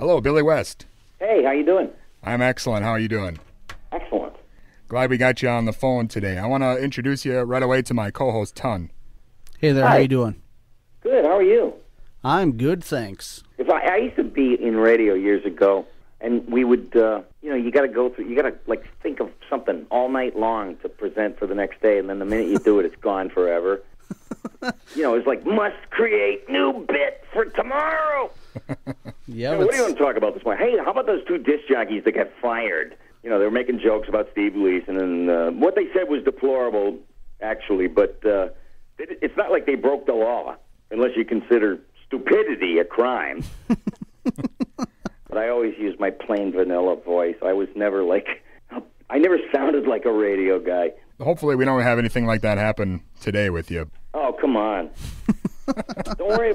Hello, Billy West. Hey, how you doing? I'm excellent. How are you doing? Excellent. Glad we got you on the phone today. I want to introduce you right away to my co-host, Ton. Hey there, Hi. how you doing? Good. How are you? I'm good, thanks. I used to be in radio years ago, and we would, you got to think of something all night long to present for the next day, and then the minute you do it, it's gone forever. It's like, must create new bit for tomorrow. Yeah. What do you want to talk about this morning? Hey, how about those two disc jockeys that got fired? They were making jokes about Steve Gleason, and what they said was deplorable, actually, but it's not like they broke the law, unless you consider stupidity a crime. But I always use my plain vanilla voice. I never sounded like a radio guy. Hopefully we don't have anything like that happen today with you. Oh, come on. Don't worry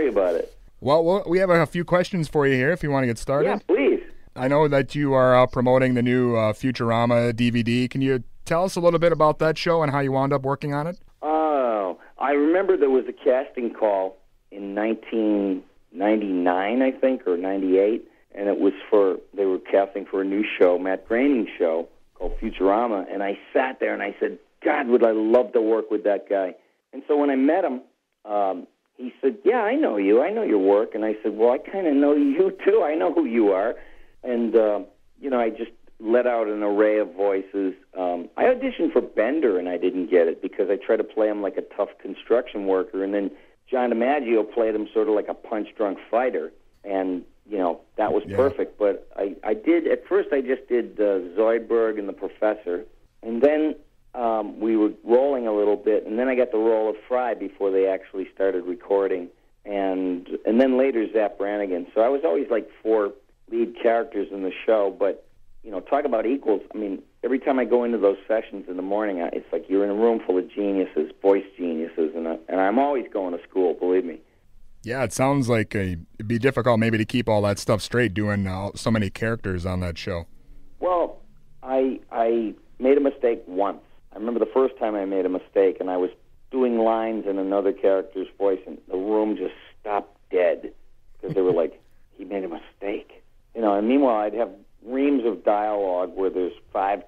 about it. Well, we have a few questions for you here if you want to get started. Yeah, please. I know that you are promoting the new Futurama DVD. Can you tell us a little bit about that show and how you wound up working on it? Oh, I remember there was a casting call in 1999, I think, or 98, and they were casting for a new show, Matt Groening's show, called Futurama, and I sat there and I said, God, would I love to work with that guy. And so when I met him, he said, yeah, I know you. I know your work. And I said, well, I kind of know you, too. I know who you are. And, I just let out an array of voices. I auditioned for Bender, and I didn't get it because I tried to play him like a tough construction worker. And then John DiMaggio played him sort of like a punch-drunk fighter. And, that was perfect. But at first I just did Zoidberg and the Professor. And then we were rolling a little bit, and then I got the role of Fry before they actually started recording, and then later Zapp Brannigan. So I was always like 4 lead characters in the show, but, talk about equals. I mean, every time I go into those sessions in the morning, it's like you're in a room full of geniuses, voice geniuses, and I'm always going to school, believe me. Yeah, it sounds like it'd be difficult maybe to keep all that stuff straight doing so many characters on that show. Well, I made a mistake once. I remember the first time I made a mistake, and I was doing lines in another character's voice, and the room just stopped dead because they were like, he made a mistake. And meanwhile, I'd have reams of dialogue where there's 4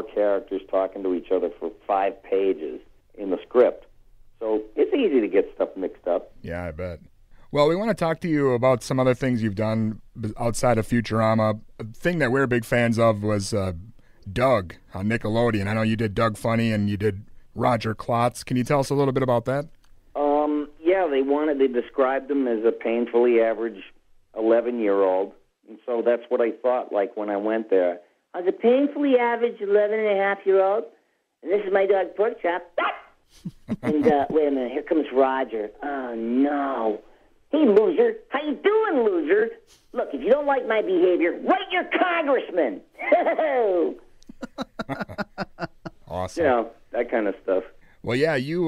characters talking to each other for 5 pages in the script. So it's easy to get stuff mixed up. Yeah, I bet. Well, we want to talk to you about some other things you've done outside of Futurama. A thing that we're big fans of was Doug on Nickelodeon. I know you did Doug Funny and you did Roger Klotz. Can you tell us a little bit about that? Yeah, they described him as a painfully average 11-year-old, and so that's what I thought like when I went there. I was a painfully average 11-and-a-half-year-old, and this is my dog Porkchop. And wait a minute, here comes Roger. Oh no. Hey, loser. How you doing, loser? Look, if you don't like my behavior, write your congressman. Awesome. That kind of stuff. Well, yeah, you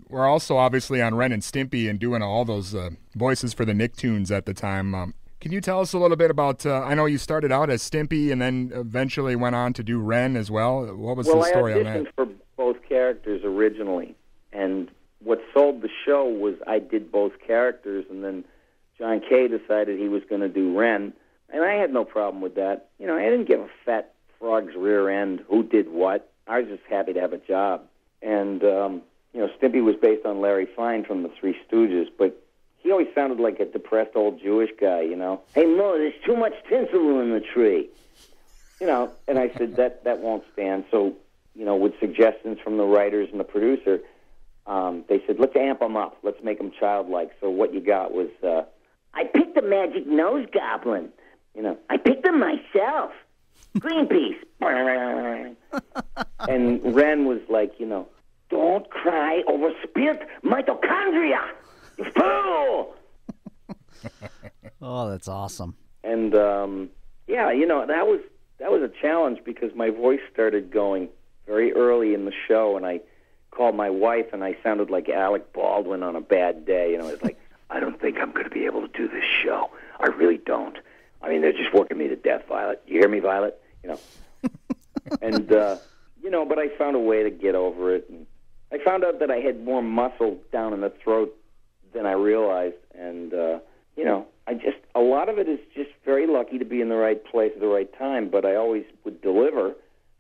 were also obviously on Ren and Stimpy and doing all those voices for the Nicktoons at the time. Can you tell us a little bit about, I know you started out as Stimpy and then eventually went on to do Ren as well. What was the story on that? Well, I auditioned for both characters originally, and what sold the show was I did both characters, and then John Kay decided he was going to do Ren, and I had no problem with that. I didn't give a fat frog's rear end who did what. I was just happy to have a job. And, Stimpy was based on Larry Fine from the Three Stooges, but he always sounded like a depressed old Jewish guy, Hey, Mo, there's too much tinsel in the tree. And I said, that won't stand. So, with suggestions from the writers and the producer, they said, let's amp him up. Let's make him childlike. So what you got was, I picked the magic nose goblin. I picked him myself. Greenpeace. And Ren was like, don't cry over spilt mitochondria, you fool! Oh, that's awesome. And, that was a challenge because my voice started going very early in the show, and I called my wife, and I sounded like Alec Baldwin on a bad day. I was like, I don't think I'm going to be able to do this show. I really don't. I mean, they're just working me to death, Violet. You hear me, Violet? And, but I found a way to get over it. And I found out that I had more muscle down in the throat than I realized. And, a lot of it is just very lucky to be in the right place at the right time, but I always would deliver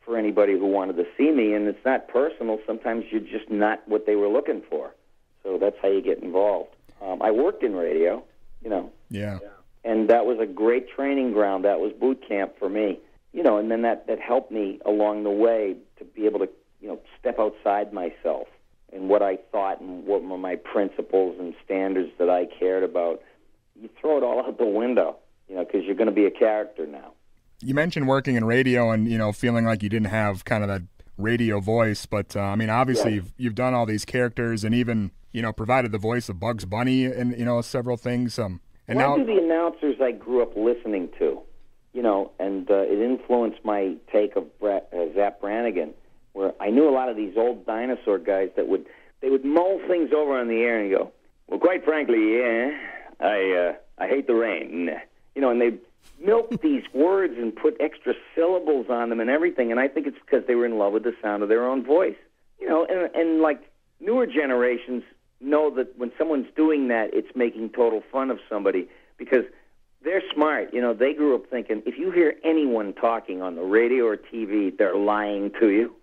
for anybody who wanted to see me, and it's not personal. Sometimes you're just not what they were looking for. So that's how you get involved. I worked in radio, Yeah. and that was a great training ground. That was boot camp for me, and then that helped me along the way to be able to, step outside myself and what I thought and what were my principles and standards that I cared about. You throw it all out the window, because you're going to be a character now. You mentioned working in radio and, feeling like you didn't have kind of that radio voice, but, obviously you've done all these characters and even, provided the voice of Bugs Bunny and, several things. And now I do the announcers I grew up listening to, and it influenced my take of Zapp Brannigan, where I knew a lot of these old dinosaur guys that would mull things over on the air and go, well, quite frankly, I hate the rain, and they'd milk these words and put extra syllables on them and everything, and I think it's because they were in love with the sound of their own voice, and like newer generations know that when someone's doing that, it's making total fun of somebody because they're smart. They grew up thinking if you hear anyone talking on the radio or TV, they're lying to you.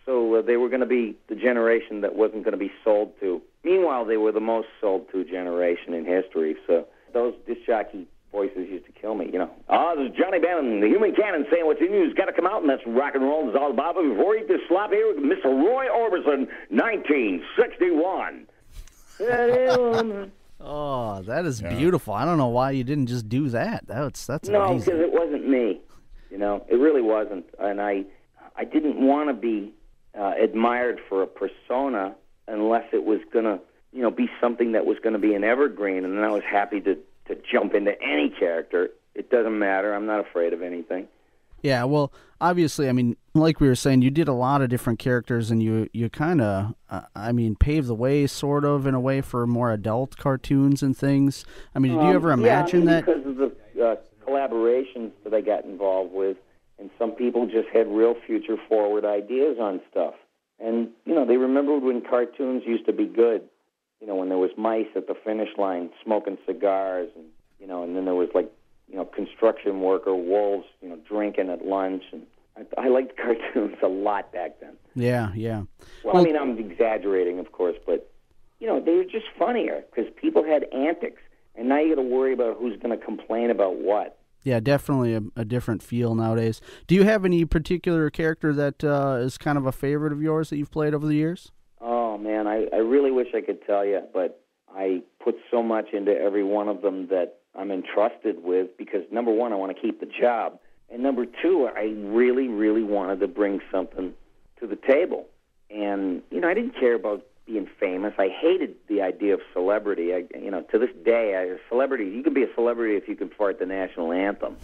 So they were going to be the generation that wasn't going to be sold to. Meanwhile, they were the most sold to generation in history. So those disc jockey voices used to kill me. This is Johnny Bannon, the human cannon, saying what's in you has got to come out, and that's rock and roll is all about. But before we eat this slop here, Mr. Roy Orbison, 1961. Oh, that is beautiful. I don't know why you didn't just do that. That's no, amazing. Because it wasn't me. It really wasn't, and I didn't want to be admired for a persona unless it was going to, be something that was going to be an evergreen, and then I was happy to jump into any character. It doesn't matter. I'm not afraid of anything. Yeah, well, obviously, like we were saying, you did a lot of different characters, and you kind of, paved the way, sort of, in a way, for more adult cartoons and things. Did you ever imagine that? Because of the collaborations that I got involved with, and some people just had real future-forward ideas on stuff. And, they remembered when cartoons used to be good, when there was mice at the finish line smoking cigars, and then there was, construction worker wolves, drinking at lunch. And I liked cartoons a lot back then. Yeah, yeah. Well, I'm exaggerating, of course, but, they were just funnier because people had antics. And now you got to worry about who's going to complain about what. Yeah, definitely a different feel nowadays. Do you have any particular character that is kind of a favorite of yours that you've played over the years? Oh, man, I really wish I could tell you, but I put so much into every one of them that I'm entrusted with because, number one, I want to keep the job. And number two, I really, really wanted to bring something to the table. And, I didn't care about being famous. I hated the idea of celebrity. To this day, a celebrity, you can be a celebrity if you can fart the national anthem.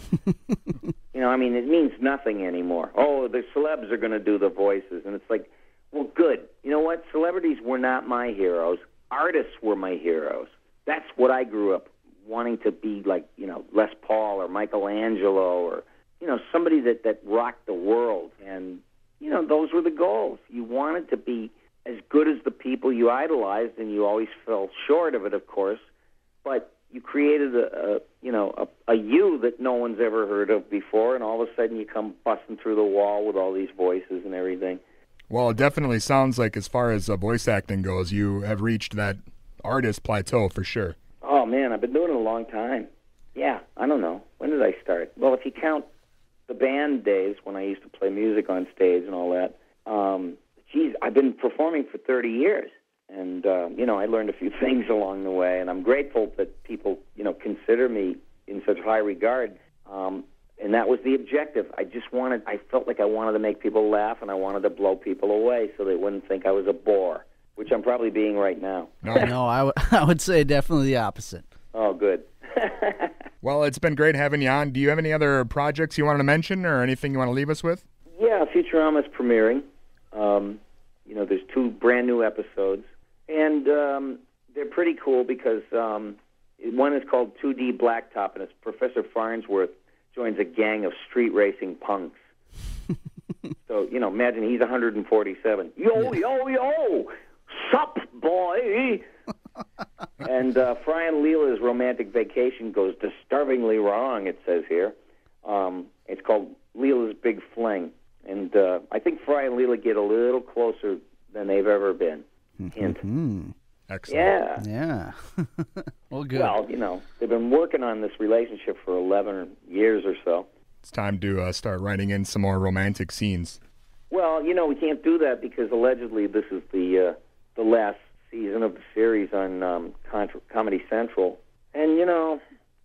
It means nothing anymore. Oh, the celebs are going to do the voices. And it's like, well, good. You know what? Celebrities were not my heroes. Artists were my heroes. That's what I grew up wanting to be like, Les Paul or Michelangelo or, somebody that rocked the world. And, those were the goals. You wanted to be as good as the people you idolized, and you always fell short of it, of course. But you created a you that no one's ever heard of before, and all of a sudden you come busting through the wall with all these voices and everything. Well, it definitely sounds like as far as voice acting goes, you have reached that artist plateau for sure. Oh, man, I've been doing it a long time. Yeah, I don't know. When did I start? Well, if you count the band days when I used to play music on stage and all that, I've been performing for 30 years. And, I learned a few things along the way, and I'm grateful that people, consider me in such high regard. And that was the objective. I felt like I wanted to make people laugh, and I wanted to blow people away so they wouldn't think I was a bore, which I'm probably being right now. No, I would say definitely the opposite. Oh, good. Well, it's been great having you on. Do you have any other projects you wanted to mention or anything you want to leave us with? Yeah, Futurama's premiering. There's 2 brand new episodes, and they're pretty cool because one is called 2D Blacktop, and it's Professor Farnsworth joins a gang of street racing punks. So, imagine he's 147. Yo, yo, yo! Sup, boy? And Fry and Leela's romantic vacation goes disturbingly wrong, it says here. It's called Leela's Big Fling. And I think Fry and Leela get a little closer than they've ever been. Hint. Excellent. Yeah. Well, good. Well, you know, they've been working on this relationship for 11 years or so. It's time to start writing in some more romantic scenes. Well, you know, we can't do that because allegedly this is the last season of the series on Comedy Central. And, you know,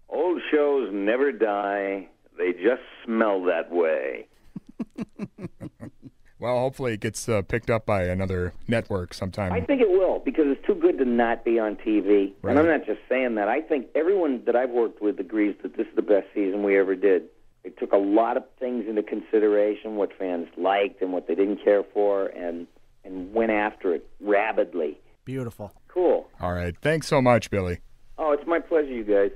old shows never die. They just smell that way. Well, hopefully it gets picked up by another network sometime. I think it will, because it's too good to not be on TV. Right. And I'm not just saying that. I think everyone that I've worked with agrees that this is the best season we ever did. It took a lot of things into consideration, what fans liked and what they didn't care for, and went after it rabidly. Beautiful. Cool. All right. Thanks so much, Billy. Oh, it's my pleasure, you guys.